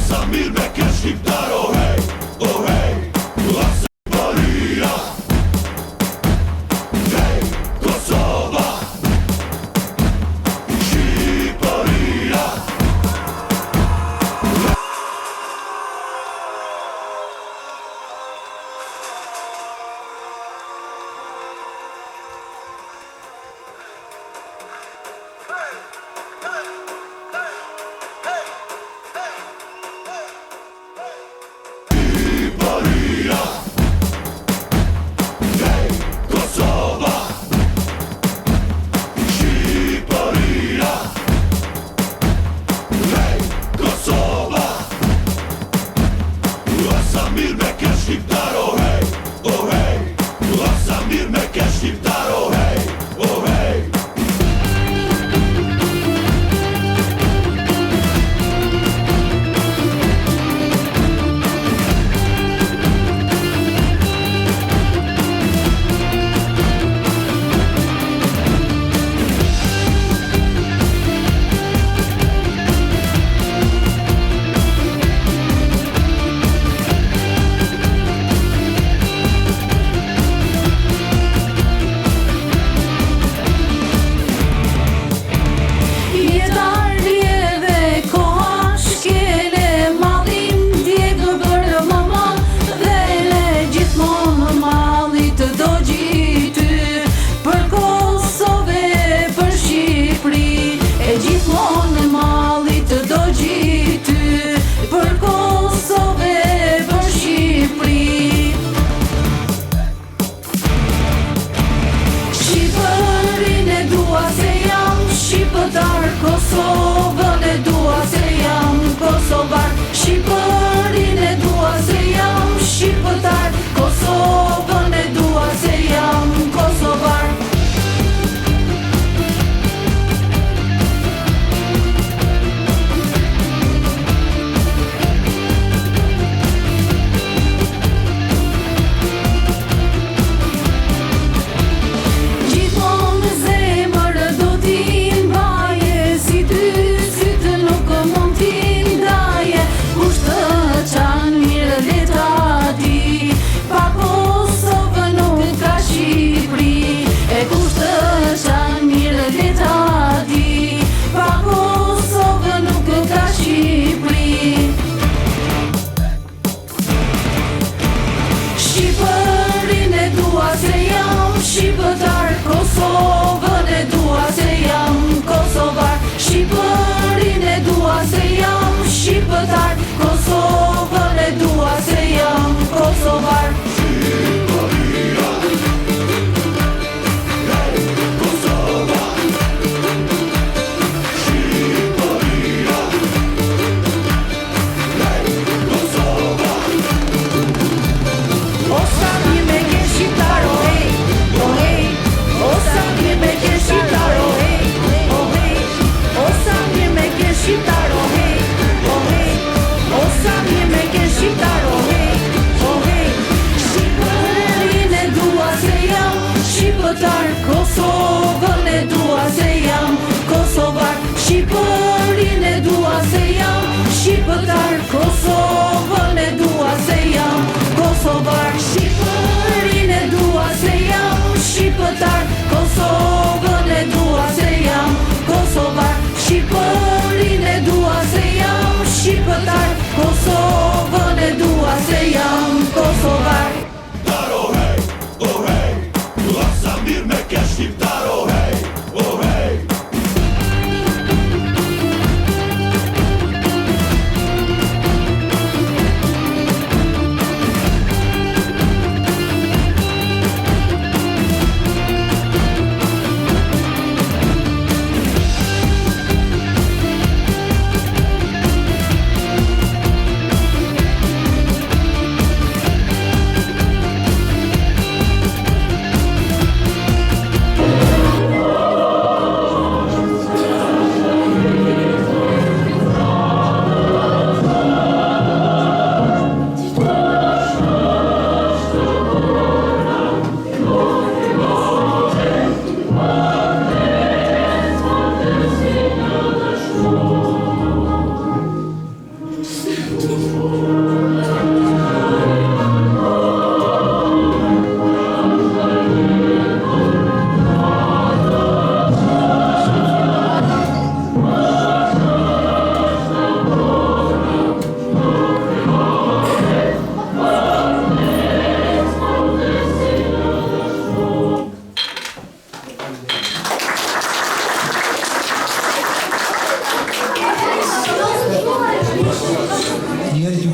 Samir me ke shqiptar, oh hey, oh hey. Asa Shqipëria, hey, Kosova, Shqipëria.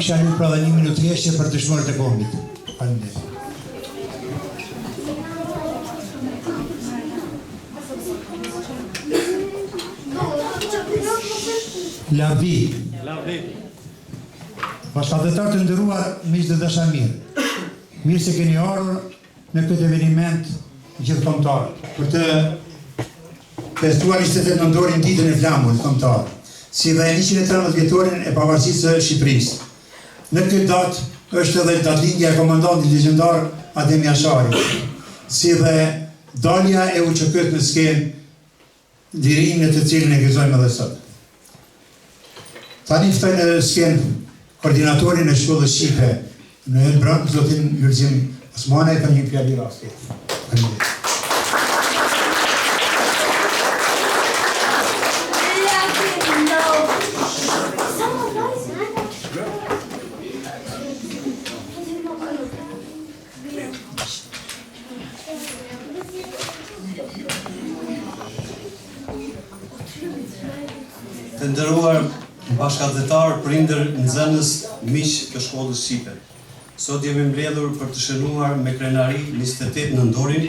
kisha një pra dhe 1 minutë thjeshtje për të shmërët e kombit. Faleminderit. Lavdi. Bashkëdhetar të nderuar, miq dhe dashamirë. Mirë se keni ardhur në këtë eveniment gjithëkombëtar për të festuar 28 nëntorin ditën e flamurit kombëtar, si dhe 113 vjetorin e pavarësisë së Shqipërisë. Në këtë datë është edhe datëlindja e komandantit legjendar Adem Jashari, si dhe dalja e UÇK-s në skenë, ndirimin e të cilën e gëzojmë edhe sot. Tani ftoj në skenë koordinatorin e shkollës shqipe në Helbrand, zotin Lulzim Osmane, për një fjalë rasti. Të nderuar bashkëdhetar, prindër, nxënës, miq të shkollës shqipe. Sot jemi mbledhur për të shënuar me krenari 28 nëntorin,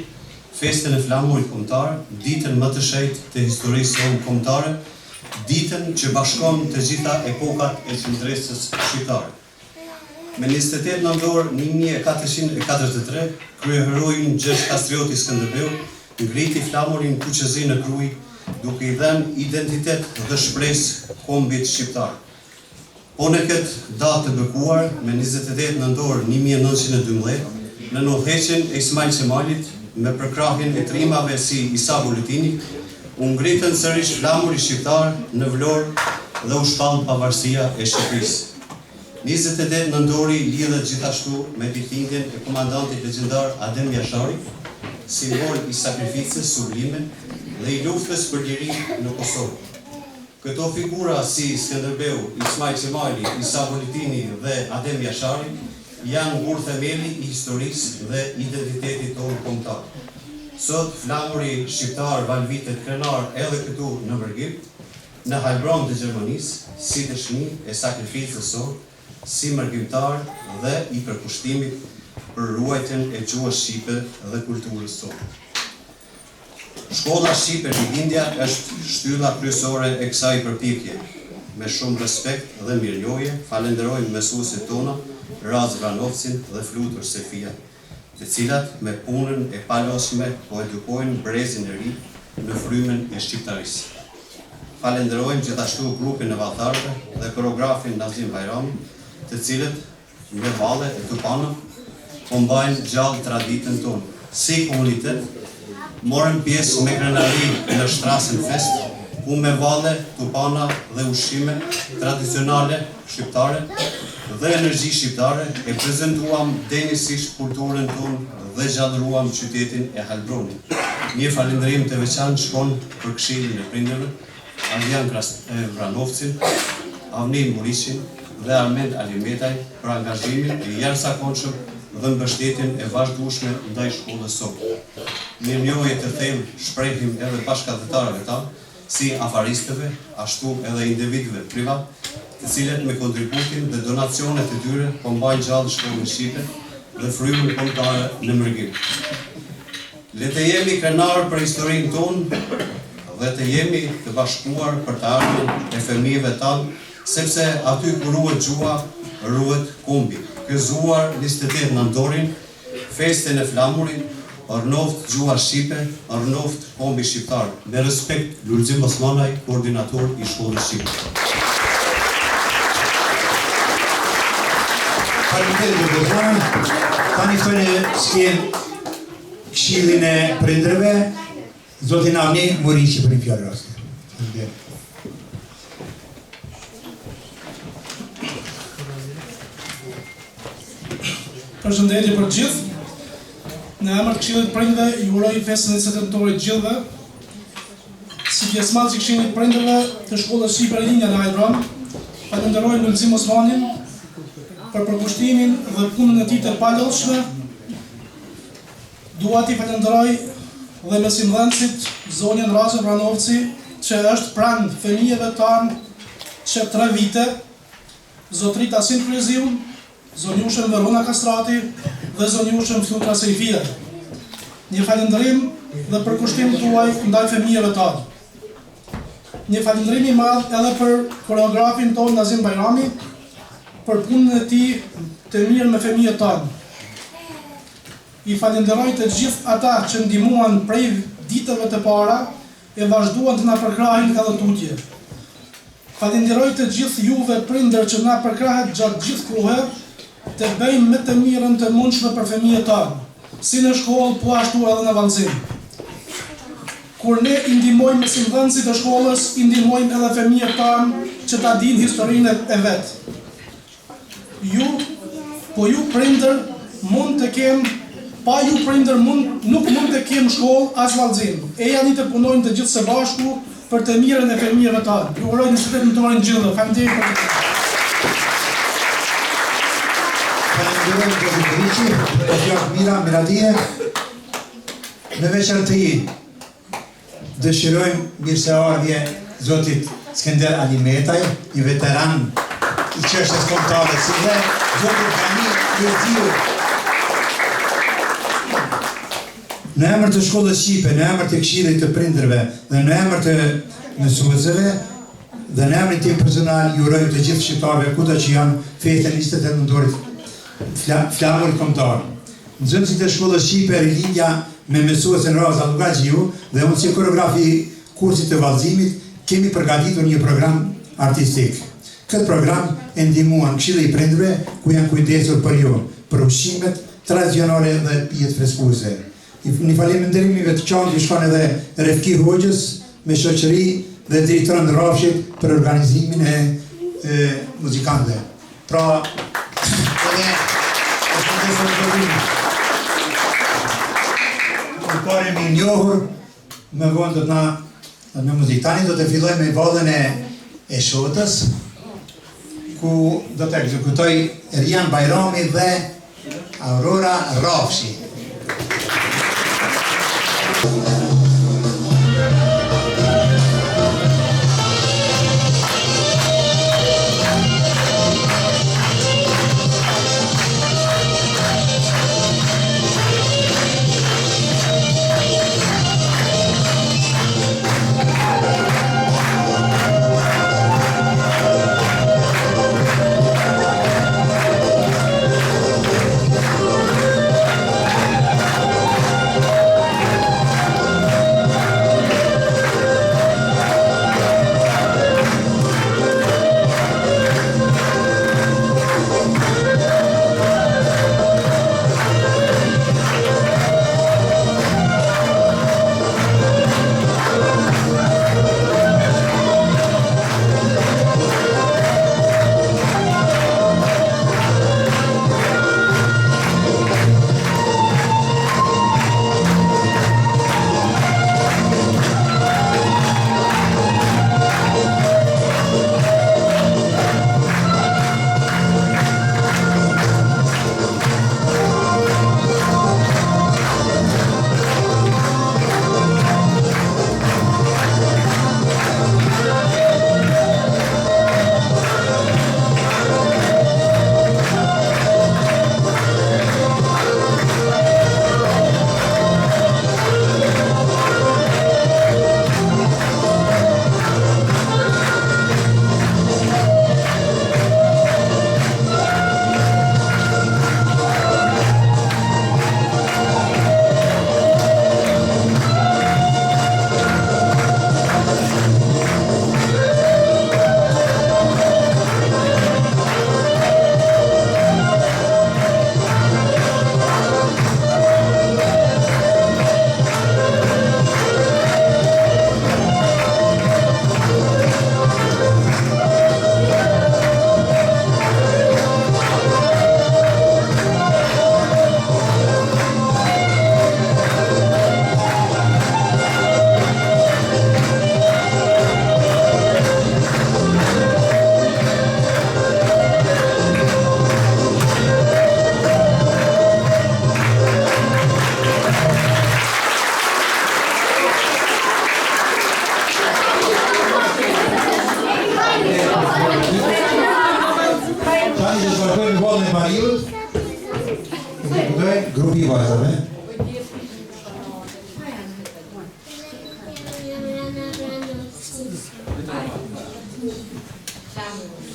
festën e flamurit kombëtar, ditën më të shenjtë të historisë sonë kombëtare, ditën që bashkon të gjitha epokat e qendresës shqiptare. Me 28 nëntor 1443, kryeheroi Gjergj Kastrioti Skënderbeu ngriti flamurin kuqezi në Kruj, duke i dhënë identitet dhe shpresë kombit shqiptar. Po në këtë datë të bekuar, me 28 nëntor 1912, në udhëheqjen e Ismail Qemalit, me përkrahjen e trimave si Isa Bulletini, u ngritën sërish flamuri shqiptar në Vlorë dhe u shpall pavarësia e Shqipërisë. 28 nëntori lidhet gjithashtu me ditëlindjen e komandantit legjendar Adem Jashari, simbol i sakrificës sublime dhe i luftës për liri në Kosovë. Këto figura si Skënderbeu, Ismail Qemali, Isa Bulletini dhe Adem Jashari janë ngur themeli i historisë dhe identitetit tonë kombëtar. Sot flamuri shqiptar val vitet krenar edhe këtu në Bërgim, në Heilbronn të Gjermanisë, si dëshmi e sakrificës sonë, si mërgjimtar dhe i përkushtimit për ruajtjen e gjuhës shqipe dhe kulturës sonë. Shkolla shqipe Lindja është shtylla kryesore e kësaj përpjekje. Me shumë respekt dhe mirënjohje, falenderojmë mësuesit tona, Raz Vranovcin dhe Flutur Sefia, të cilat me punën e palosshme po edukojnë brezin e ri në frymën e shqiptarisë. Falenderojmë gjithashtu grupin e vallëtarëve dhe koreografin Nazim Bajrami, të cilët me valle e tupana po mbajnë gjallë traditën tonë. Si komunitet, morëm pjesë me krenari në Shtrasen Fest, ku me valle, tupana dhe ushqime tradicionale shqiptare dhe energji shqiptare e prezentuam denjësisht kulturën tonë dhe gjallëruam qytetin e Heilbronnit. Një falënderim të veçantë shkon për këshillin e prindërve, Adrian Vranovcin, Avnin Murishin dhe Armend Alimetaj për angazhimin e jashtëzakonshëm dhe mbështetjen e vazhdueshme ndaj shkollës sonë. Mirënjohje të thellë shprehim edhe bashkëdhetarëve tanë, si afaristëve, ashtu edhe individëve privat, të cilët me kontributin dhe donacionet e tyre po mbajnë gjallë shkollën shqipe dhe frymën kombëtare në Mërgim. Le të jemi krenarë për historinë tonë dhe të jemi të bashkuar për të ardhmen e fëmijëve tanë, sepse aty ku ruhet gjuha, ruhet kombi. Gëzuar 28 nëntorin, festën e flamurit, ornoft gjuha shqipe, ornoft kombi shqiptar. Me respekt, Lulzim Osmanaj, koordinator i shkollës shqipe. Faleminderit doktor. Tani ftoj në skenë këshillin e prindërve, zotin Avni Muriqi për një fjalë raste. Faleminderit. Përshëndetje për gjithë. Në emër të Këshillit të Prindërve ju uroj festën e 28 nëntorit gjithëve. Si pjesëmarrës i Këshillit të Prindërve të shkollës shqipe Lindja në Heilbronn, falenderoj Lulzim Osmanin për përkushtimin dhe punën e tij të palodhshme. Dua t'i falenderoj dhe mesimdhënësit zonjën Razë Vranovci, që është pranë fëmijëve tanë që 3 vite Zotrit Asin Kryziun, zonjushën Verona Kastrati dhe zonjushën Flutra Sejfia. Një falëndërim dhe përkushtim tuaj ndaj fëmijëve tanë. Një falëndërim i madh edhe për koreografin tonë Nazim Bajrami për punën e tij të mirë me fëmijët tanë. I falenderoj të gjithë ata që ndihmuan prej ditëve të para e vazhduan të na përkrahin edhe tutje. Falenderoj të gjithë juve prindër që na përkrahet gjatë gjithë kohë të bëjmë më të mirën të mundshme për fëmijët tanë, si në shkollë, po ashtu edhe në vallëzim. Kur ne i ndihmojmë mësimdhënësit e shkollës, i ndihmojmë edhe fëmijët tanë që ta dinë historinë e vet. Ju prindër mund të kemë, pa ju prindër nuk mund të kemë shkollë as vallëzim. E janë të punojnë të gjithë së bashku për të mirën e fëmijëve tanë. Ju uroj nisëtet në torin gjithë. Faleminderit për këtë. Falenderoj për Vici, për fjallë mira, miradije. Në veçantë dëshirojmë mirëseardhje Zotit Skender Alimetaj, i veteran i çështjes kombëtare, si dhe Zotit Gani Jezdiu. Në emër të shkollës shqipe, në emër të këshillit të prindërve dhe në emër të mësuesve dhe në emrin tim personal ju uroj të gjithë shqiptarëve kudo që janë festën 28 nëntorit flamurit kombëtar. Nxënësit e shkollës shqipe rilindja me mësuesen Roza Lugaxhiu dhe unë si koreografi kursit të vallëzimit kemi përgatitur një program artistik. Këtë program e ndihmuan Këshilli i Prindërve ku janë kujdesur për ju, për ushqimet tradicionale dhe pijet freskuese. Një falënderimi të veçantë i shkon edhe Refki Hoxhës me shoqëri dhe drejtorin Rafshit për organizimin e muzikantëve. Pra, Kërë mi njohur, me vonë do të na, me muzikë. Tani do të filloj me vallën e Shotës, ku do të ekzekutoj Rian Bajrami dhe Aurora Rafshi. shkollën e Pariut, grupi i vajzave.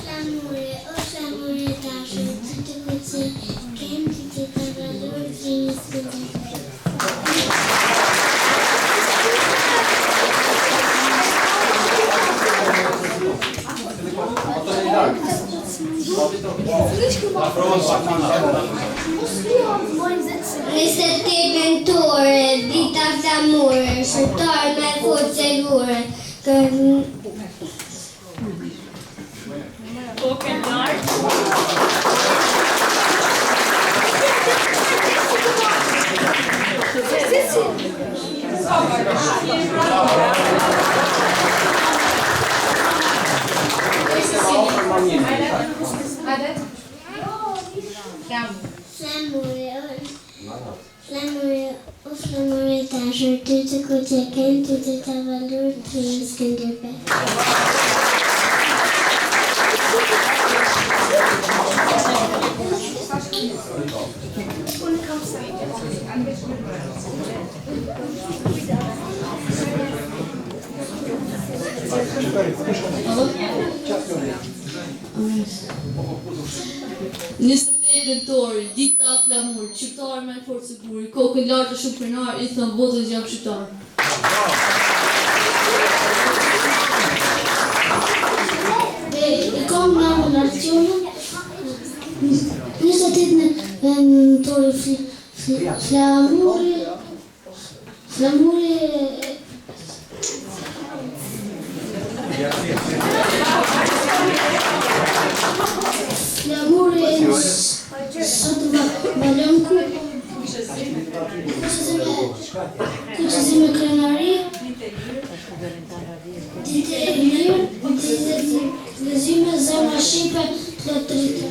Flamure, o flamure dashur, ty të kuqe, kem ty të të valur, gjeni së të Nëntore, dita flamure, shërtar me forë celure, Flamure, o flamure dashur, ty të kuqe, kem ty të të valur, gjeni Skënderbej. Nëntori, dita flamur, shqiptar me forë siguri, kokën lartë shumë krenar, i thënë botës jam shqiptar. I kam nga nacionin, 28 nëntori flamuri, sot balonku, kuqëzime krenari, dite e lirë, dite lezime zemra shqipe të lotëritë.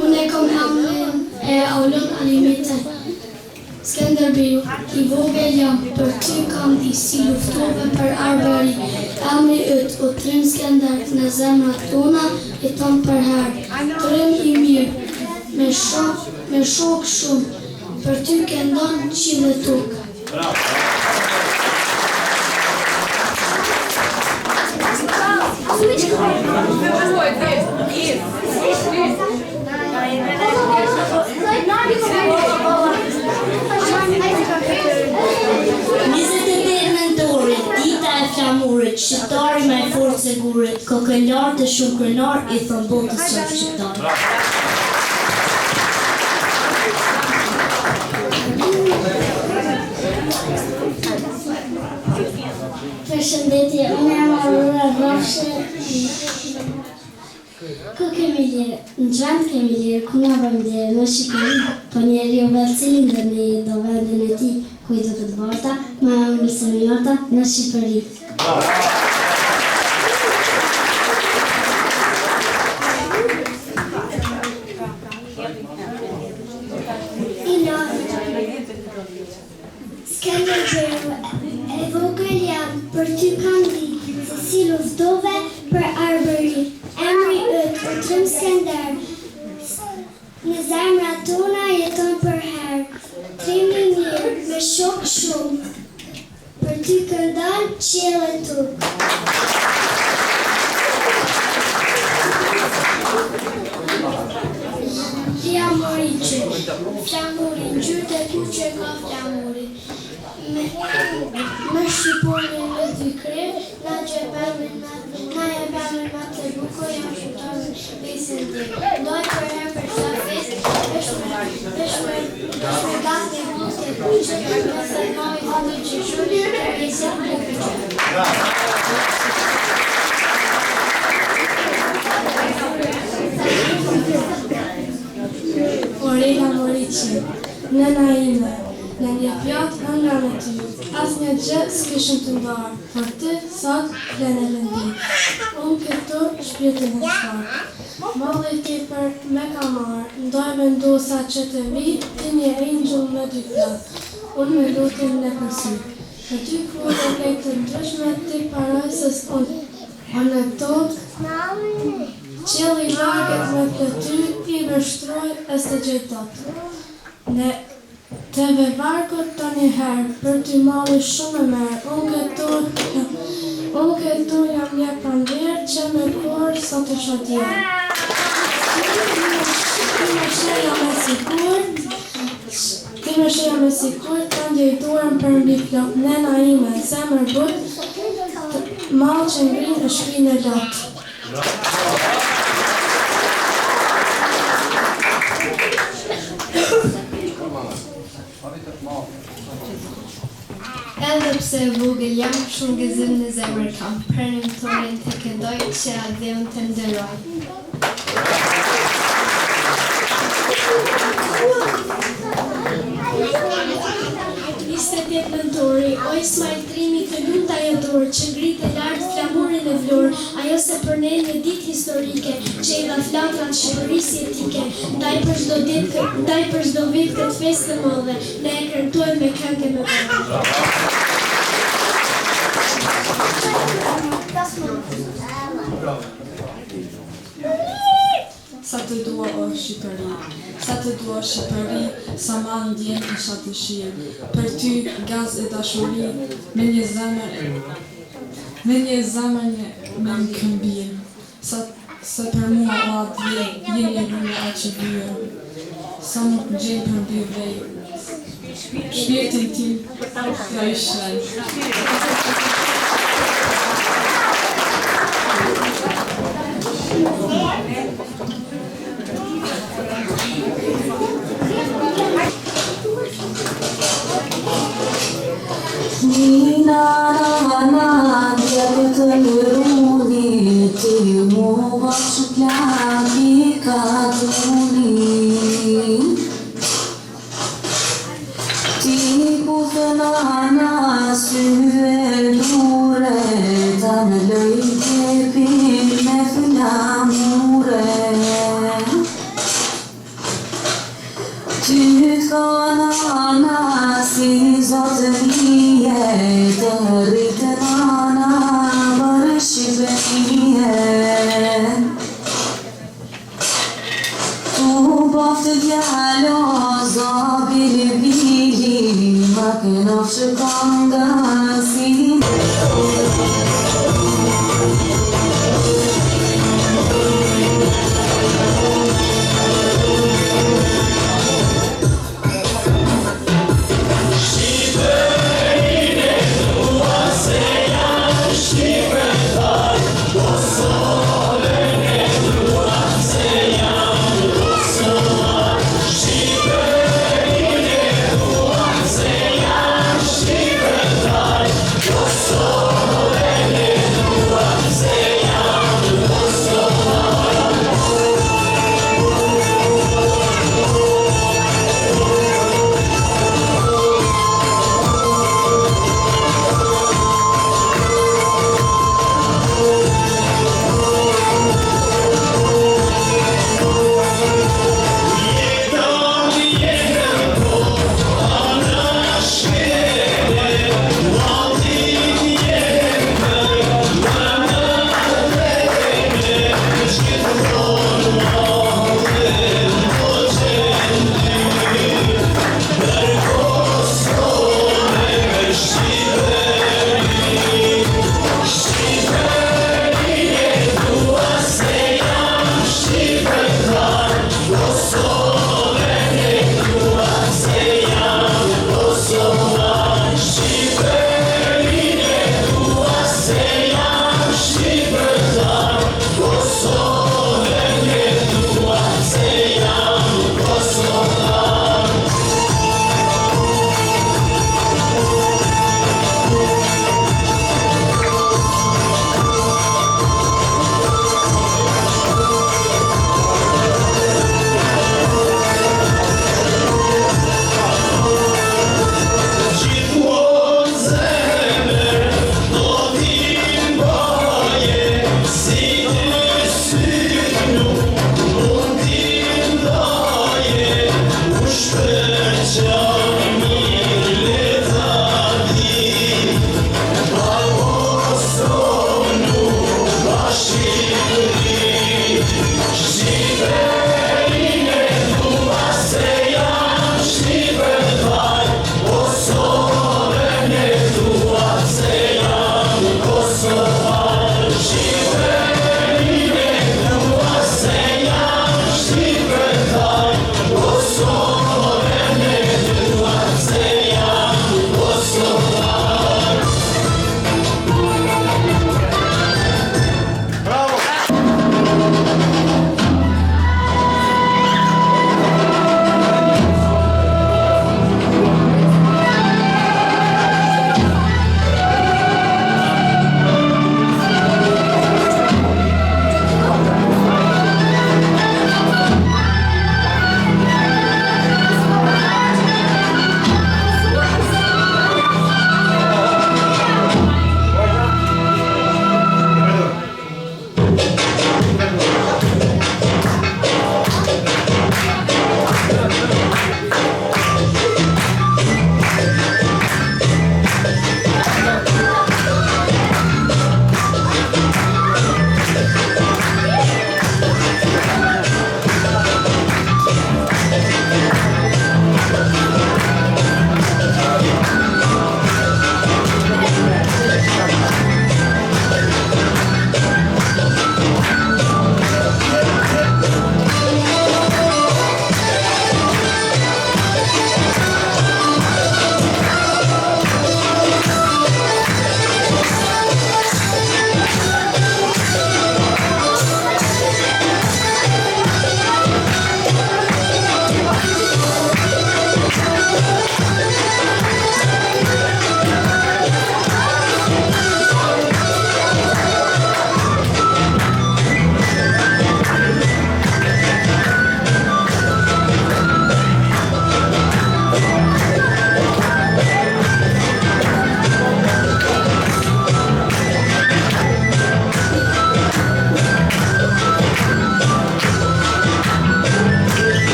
Unë e kom hamën e aulon alimite. Skënderbeju, i vogël jam, për ty kam i si luftove për arbëri. Emri yt, o trim Skënder, në zemrat tona, i ton për herë. Trim i mirë, me shok shumë, për ty këndon qiell e tokë. Dita e flamurit, shqiptari me forë sigurit, kokën lartë e shumë krenar, i thënë botës që shqiptar. Përshëndetje, unë jam Aurora Rafshe. Ku kemi lirë? Në gjendë kemi lirë, ku nga bëjmë lirë në Shqipëri, po njeri o vetë cilindër në do vendin e ti, ku i do të barta, ma e unë sëmjota në Shqipëri. Skënderbeju, e vogël jam, për ty kam di, se si luftove për arbëri. Emri yt, o trim Skënder, në zemrat tona jeton për herë. Trimi mirë, me shok shumë, për ty këndon qiell e tokë. Lia Moriqi, flamuri, ngjyrë e kuqe ka flamuri. Me shqiponin me dy krem, na e bëmin ma të bukur, jam shqiptarën besin ti. Ndoj për herë për qëta fest, vesh me gat një bus të kuqe, me se noj hëndë që shumë, e besin të kuqe. Orela Moriqi, nëna ime, në një pjatë nga në ty, as një gjë s'kishëm të ndarë, për ty sot flenë e lëndi. Unë këto shpjetin e shparë, malli ti për me ka marë, ndoj me ndosa që të mi, ti një angel me dy pjatë, unë me lutin në përsi. Në ty kruve e të ndryshme, ti paraj se s'unë Anekdot, qëlli largët me plëty I vështroj e së gjithat. Ne të varkët të njëherë, për ty mali shumë e merë, unë këtu jam një prandirë që me korë sa të shodjerë. Ti me sheja me sikur, të ndjejtuarën për mbi flok, nena ime, zemër but, malë që ngrinë e shpinë e lotë. Edhe pse e vogël jam, shumë gëzim në zemër kam, premtorin të këndoj që adhem të ndëroj. 28 nëntori, o Ismail Trimi të lumta jetor, që ngritë lartë flamurin e vlorë, ajo se për ne një ditë historike, që I dha flatrat shqipërisë jetike, ndaj për çdo vit këtë festë të madhe, ne e kremtojmë me këngë me vërë. Sa të dua o Shqipëri, sa të dua Shqipëri, sa ma ndjen isha të shirë. Për ty gaz e dashuri, me një zemër me më këmbirë. Se për mua o atë vej, je një rrëme a që bjërë. Sa nuk gjenë për mbi vej, shpirtin tim, ja I shlen. Nina djetë të lëruni, ti mu bashkë plaki ka dhuni. Ti ku thënana sy e dure, ta në lëjtjepin me flamure. Ty thënana si zotërije, të rritë nana vërë Shqipërije. Tu boftë djallo, zobili bili, ma kënof shkonda si. Shqipëria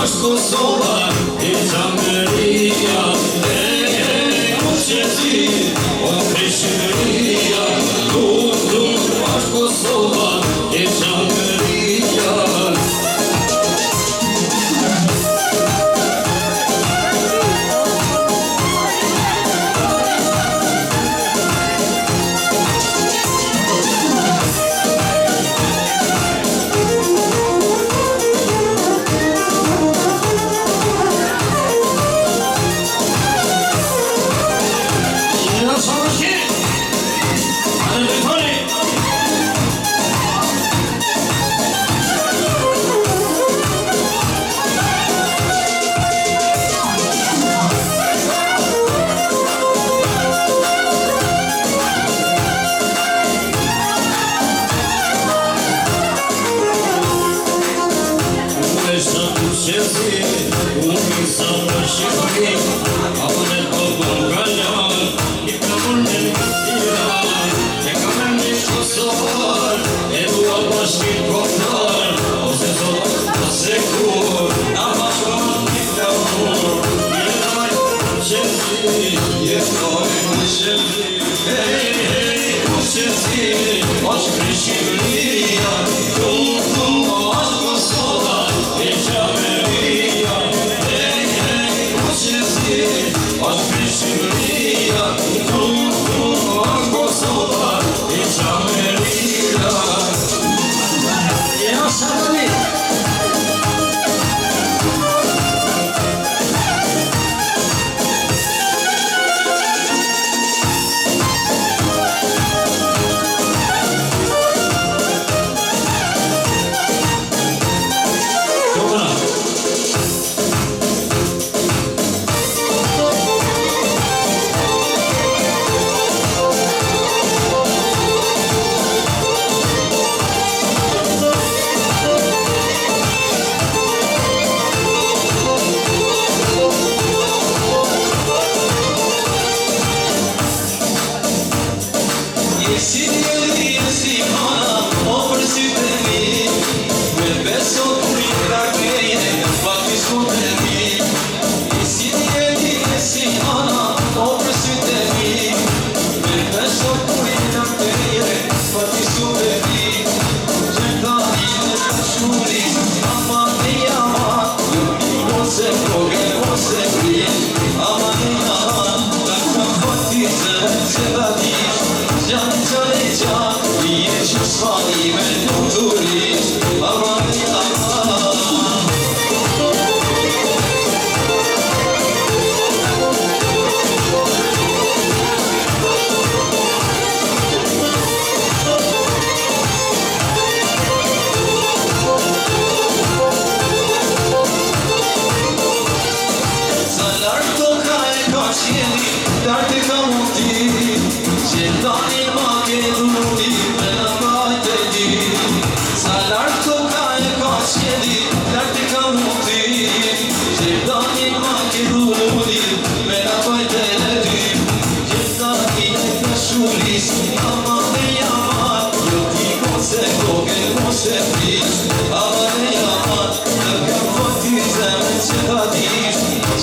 është Kosova, e Qamëria, o qëti, o Prishtinia, është Kosova, e Qamëria.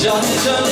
Jani